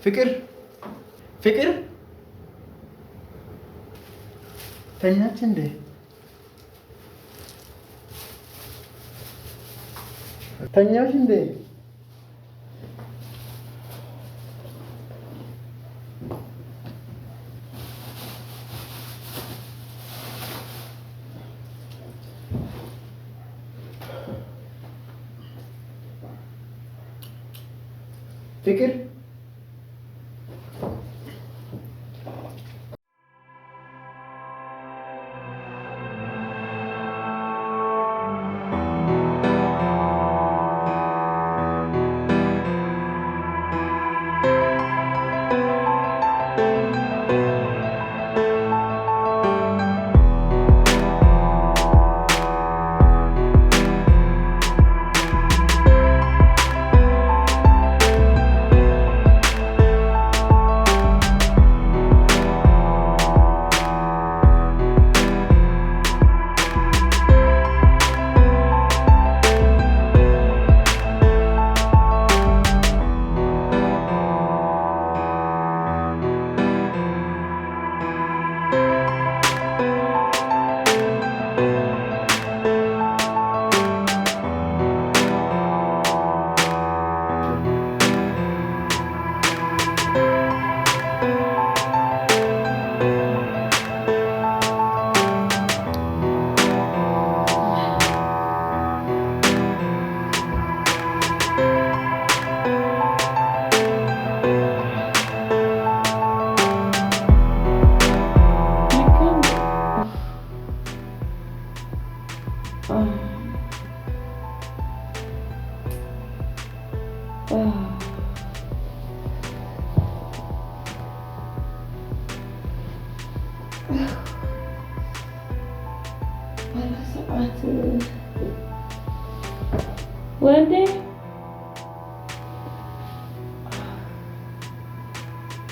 ፍቅር ፍቅር ተኛች እንዴ? ተኛሽ እንዴ? ፍቅር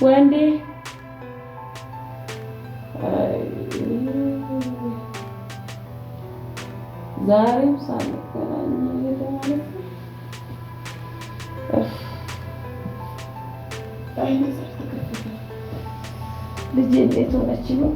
ወንዴ ዛሬም ሳንገናኝ ሄደ ማለት ነው። ልጄ እንዴት ሆነች ነው?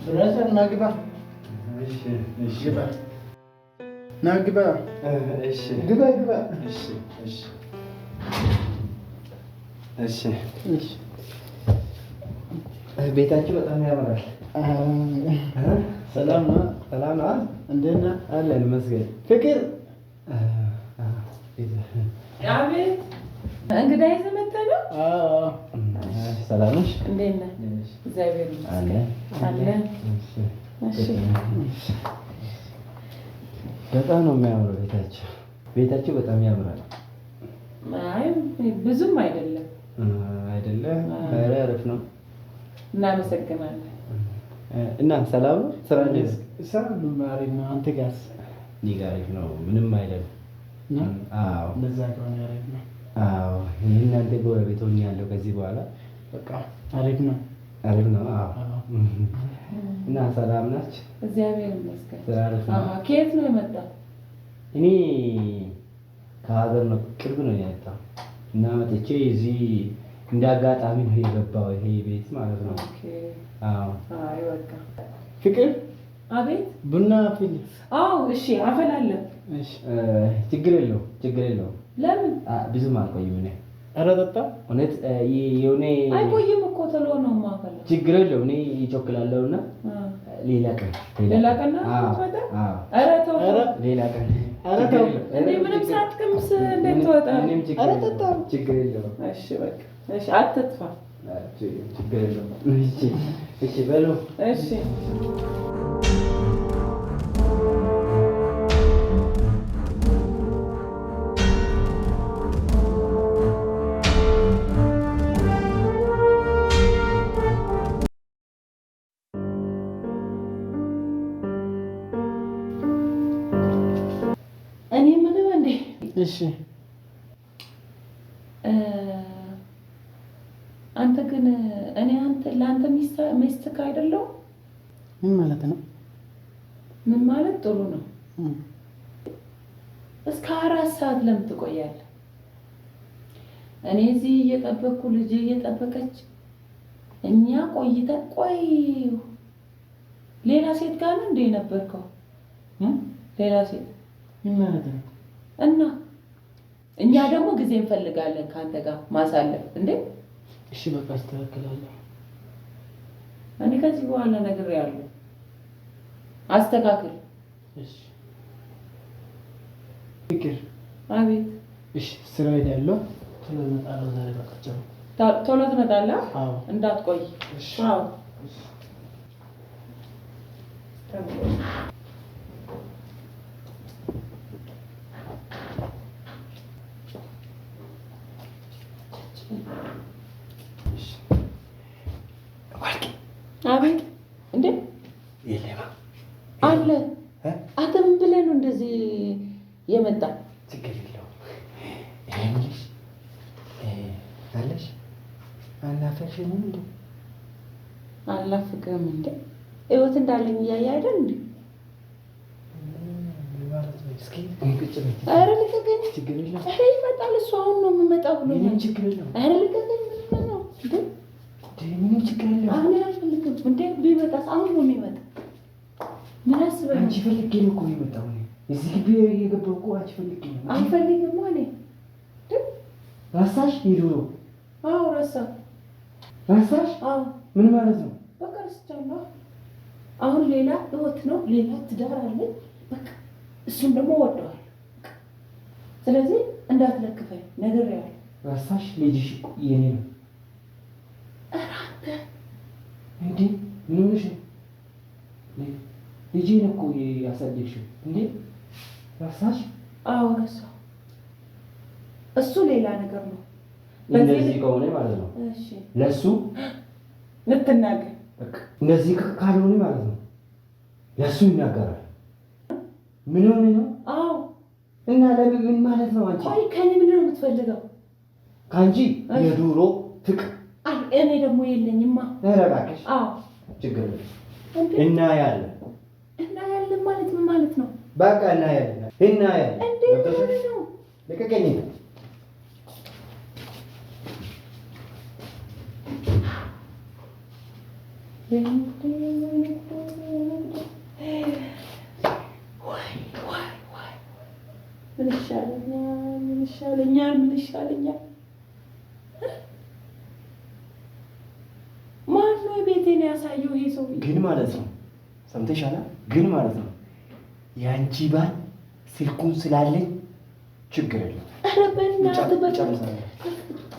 ብራዘር ናግባ ግባ ናግባ ግባ ግባ ቤታችሁ በጣም ያምራል። ሰላም ነው? ሰላም ነው። እንዴት ነህ? አለን ይመስገን። ፍቅር አቤት እንግዳ ይዘህ መጥተህ ነው? ሰላም ነሽ? እንዴት ነህ? እግዚአብሔር ይመስገን አለን። እሺ በጣም ነው የሚያምረው ቤታችሁ። ቤታችሁ በጣም ያምራል። አይ ብዙም አይደለም። አይደለም? ኧረ አሪፍ ነው። እናመሰግናለን። እና ሰላም ነው? ስራ እንዴት ነው? ሰላም ነው። አሪፍ ነው። አንተ ጋርስ? እኔ ጋር አሪፍ ነው። ምንም አይደለም። አዎ እንደዛ ከሆነ አሪፍ ነው። አዎ እናንተ ጎረቤት ሆኛለሁ ከዚህ በኋላ በቃ አሪፍ ነው። አሪፍ ነው። አዎ እና ሰላም ናችሁ? እግዚአብሔር ይመስገን። ስራ አሪፍ ነው። ከየት ነው የመጣው? እኔ ከሀገር ነው፣ ቅርብ ነው የመጣው እና መጥቼ እዚህ እንደ አጋጣሚ ነው የገባው ይሄ ቤት ማለት ነው። አዎ አይ በቃ ፍቅር አቤት ቡና አፍል። አዎ እሺ አፈላለሁ። እሺ ችግር የለውም። ለምን ብዙም አልቆይም እኔ። ኧረ ጠጣ። እውነት የሆነ አይቆይም እኮ ቶሎ ነው የማፈላው። ችግር የለውም። እኔ ይቸኩላለሁና ሌላ ቀን ነው ትወጣ? ኧረ ተው ሌላ ቀን ኧረ ተው እንዴ ምንም ሳትቀምስ እንዴት ትወጣለህ? ኧረ ጠጣ። ችግር የለውም። እሺ በቃ እሺ አትጥፋ። ችግር የለውም። እሺ በሉ እሺ እሺ አንተ ግን እኔ ለአንተ ሚስትህ አይደለሁ? ምን ማለት ነው? ምን ማለት ጥሩ ነው። እስከ 4 ሰዓት ለምን ትቆያለህ? እኔ እዚህ እየጠበቅኩ ልጅ እየጠበቀች እኛ ቆይተን ሌላ ሴት ጋር ነው እንደ የነበርከው? ሌላ ሴት ምን ማለት ነው? እና እኛ ደግሞ ጊዜ እንፈልጋለን ካንተ ጋር ማሳለፍ እንዴ። እሺ በቃ አስተካክላለሁ። እኔ ከዚህ በኋላ ነግሬሃለሁ፣ አስተካክል። እሺ ፍቅር። አቤት። እሺ ስራ ሄዳለሁ፣ ቶሎ እመጣለሁ ዛሬ። በቃ ቶሎ ትመጣለህ? አዎ። እንዳትቆይ። እሺ። አዎ። አቤት። እንዴ የለማ አለ። አንተ ምን ብለህ ነው እንደዚህ የመጣ? ችግር የለውም። ይሄንሽ አለሽ አናፈሽም እንዴ? አላፍቅም እንዴ? ህይወት እንዳለኝ እያየ አይደል እንዴ? እስኪ ቁጭ በይ። ኧረ ልቀቀኝ። ችግር የለውም። ኧረ ይመጣል እሱ አሁን ነው የምመጣው ብሎ ምንም ችግር የለውም። ኧረ ልቀቀኝ። ምን ነው እንዴ? ምንም ችግር የለውም። አሁን አልፈልግም እንዴ? ቢመጣስ አሁን ነው የሚመጣ። ምን አስበህ? አንቺ ፈልጌ ነው እኮ የመጣው ነው። እዚህ ግቢ የገባው እኮ አንቺ ፈልጌ ነው። አልፈልግም ማለት ረሳሽ? ይዱሮ አዎ፣ ረሳሽ? አዎ። ምን ማለት ነው? በቃ ረስቻለሁ። አሁን ሌላ ህይወት ነው፣ ሌላ ትዳር አለኝ። በቃ እሱን ደግሞ ወደዋል። ስለዚህ እንዳትለክፈኝ ነግሬሃለሁ። ረሳሽ? ልጅሽ የኔ ነው። ኧረ አንተ እንዴ ምን ሆነሽ ነው? ልጄን እኮ ያሳደግሽው እንዴ? ረሳሽ? አዎ ረሳሁ። እሱ ሌላ ነገር ነው። እንደዚህ ከሆነ ማለት ነው። እሺ ለሱ ልትናገር በቃ እንደዚህ ካልሆነ ማለት ነው ለሱ ይናገራል። ምን ሆነ ነው? አዎ። እና ለምን ማለት ነው? አንቺ ቆይ ከኔ ምንድን ነው የምትፈልገው? ካንቺ የዱሮ ፍቅር። አይ እኔ ደግሞ የለኝማ። ኧረ እባክሽ። አዎ ችግር የለም። እና ያለ ማለት ምን ማለት ነው? በቃ እና ያለ እንዴት ነው? ልቀቀኝ። ምን ይሻለኛል? ማነው ቤቴን ያሳየው? ይሄ ሰው ግን ማለት ነው ሰምተሻል? ግን ማለት ነው ያንቺ ባል ስልኩን ስላለኝ ችግር የለም። ኧረ በእናትህ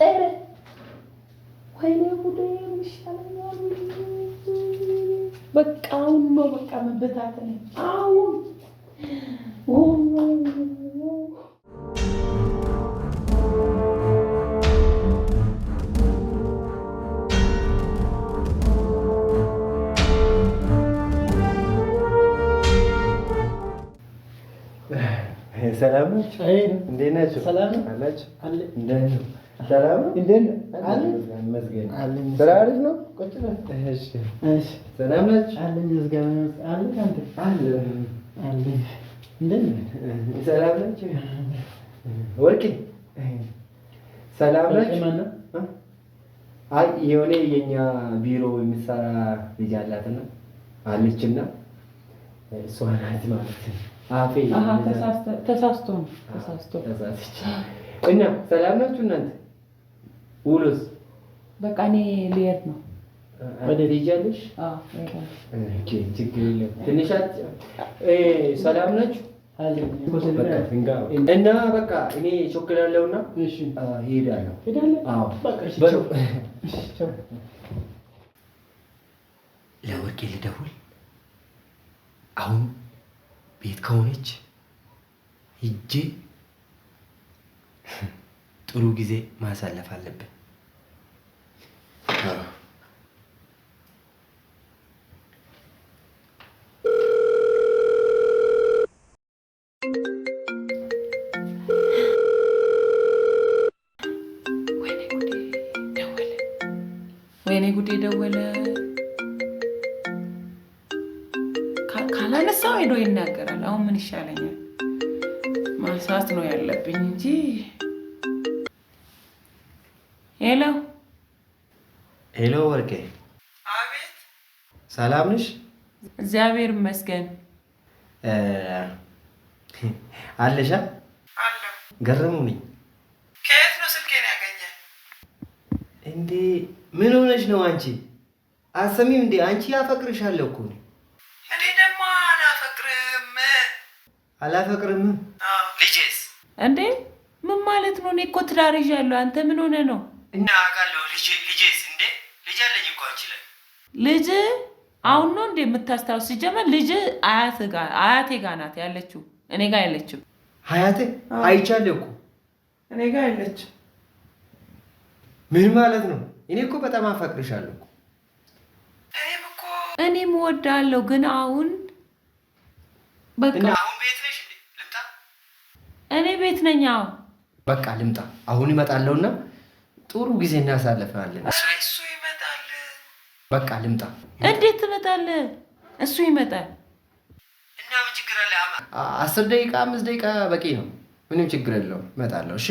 ኧረ ወይኔ ጉዴ! ይሻለኛል። በቃ አሁን ነው በቃ መበታተን አሁን ሰላም ናችሁ? እንዴት ናችሁ? ሰላም አላችሁ? አለ። እንዴት ነው? ሰላም ነው? እንዴት ነው? አለ። ይመስገን። አለ። ስራ አሪፍ ነው? ቁጭ በል። እሺ። እሺ። ሰላም ናችሁ? አለ። ይመስገን። አለ። አንተ አለ። አለ። እንዴት ነው? ሰላም ናችሁ? ወርቄ ሰላም ናችሁ? ማን ነው? አይ የሆነ የኛ ቢሮ የሚሰራ ልጅ አላትና አለችና እሷ ናት ማለት ነው። አፌ ተሳስቶ እና ሰላም ናችሁ እናንተ? ውሎስ? በቃ እኔ ልሄድ ነው። ወደ ትሄጃለሽ? አዎ ኦኬ፣ ችግር የለም። ትንሽ ሰላም ናችሁ? እና በቃ እኔ ቾክላለሁና እሄዳለሁ። አዎ ለወርቄ ልደውል አሁን ቤት ከሆነች ሂጄ ጥሩ ጊዜ ማሳለፍ አለብን። ወይኔ ጉዴ ደወለ። ካላነሳው ሄዶ ይናገራል። አሁን ምን ይሻለኛል? ማንሳት ነው ያለብኝ እንጂ። ሄሎ ሄሎ፣ ወርቄ። አቤት። ሰላም ነሽ? እግዚአብሔር ይመስገን። አለሻ? አለሁ። ገረሙኝ። ከየት ነው ስልኬን ያገኘ? እንዴ ምን ሆነሽ ነው አንቺ? አሰሚም እንዴ? አንቺ ያፈቅርሻለሁ እኮ። እኔ ደግሞ አላፈቅርም። አላፈቅርም? ልጄስ? እንዴ ምን ማለት ነው? እኔ እኮ ትዳር ይዣለሁ። አንተ ምን ሆነ ነው? እና አውቃለሁ። ልጄስ? እንዴ ልጅ አለኝ እኮ አንቺ ላይ። ልጅ አሁን ነው እንዴ የምታስታውስ? ሲጀመር ልጅ አያቴ ጋር ናት ያለችው፣ እኔ ጋር ያለችው። አያቴ? አይቻለሁ እኮ እኔ ጋር ያለችው። ምን ማለት ነው? እኔ እኮ በጣም አፈቅርሻለሁ። እኔም እወዳለሁ፣ ግን አሁን በቃ። አሁን ቤት ነሽ እንዴ? ልምጣ? እኔ ቤት ነኝ። አዎ በቃ ልምጣ። አሁን እመጣለሁና ጥሩ ጊዜ እናሳልፋለን። እሱ ይመጣል። በቃ ልምጣ። እንዴት ትመጣለህ? እሱ ይመጣል እና ምን ችግር አለ? 10 ደቂቃ 5 ደቂቃ በቂ ነው። ምንም ችግር የለውም። እመጣለሁ። እሺ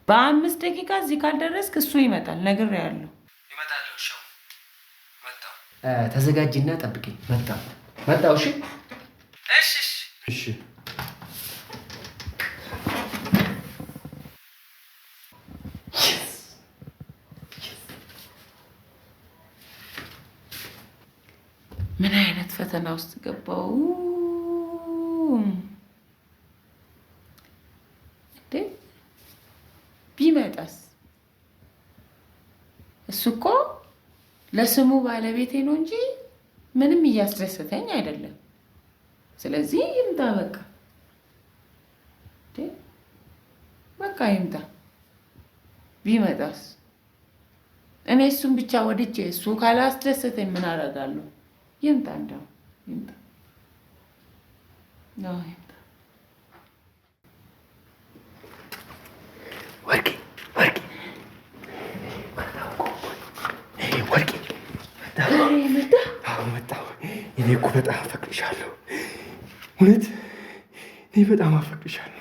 በ5 ደቂቃ እዚህ ካልደረስክ እሱ ይመጣል። ነግሬሃለሁ። እመጣለሁ። እሺ መጣሁ። ተዘጋጅና ጠብቂኝ። መጣሁ። እሺ እሺ። ምን አይነት ፈተና ውስጥ ገባው እንዴ? ቢመጣስ? እሱ እኮ ለስሙ ባለቤቴ ነው እንጂ ምንም እያስደሰተኝ አይደለም። ስለዚህ ይምጣ በቃ። በቃ ይምጣ። ቢመጣስ? እኔ እሱን ብቻ ወድጄ እሱ ካላስደሰተኝ ምን አደርጋለሁ? ይምጣ፣ እንደው ይምጣ። ይምጣ። ወርቄ መጣሁ። እኔ እኮ በጣም አፈቅርሻለሁ። እውነት እኔ በጣም አፈቅርሻለሁ።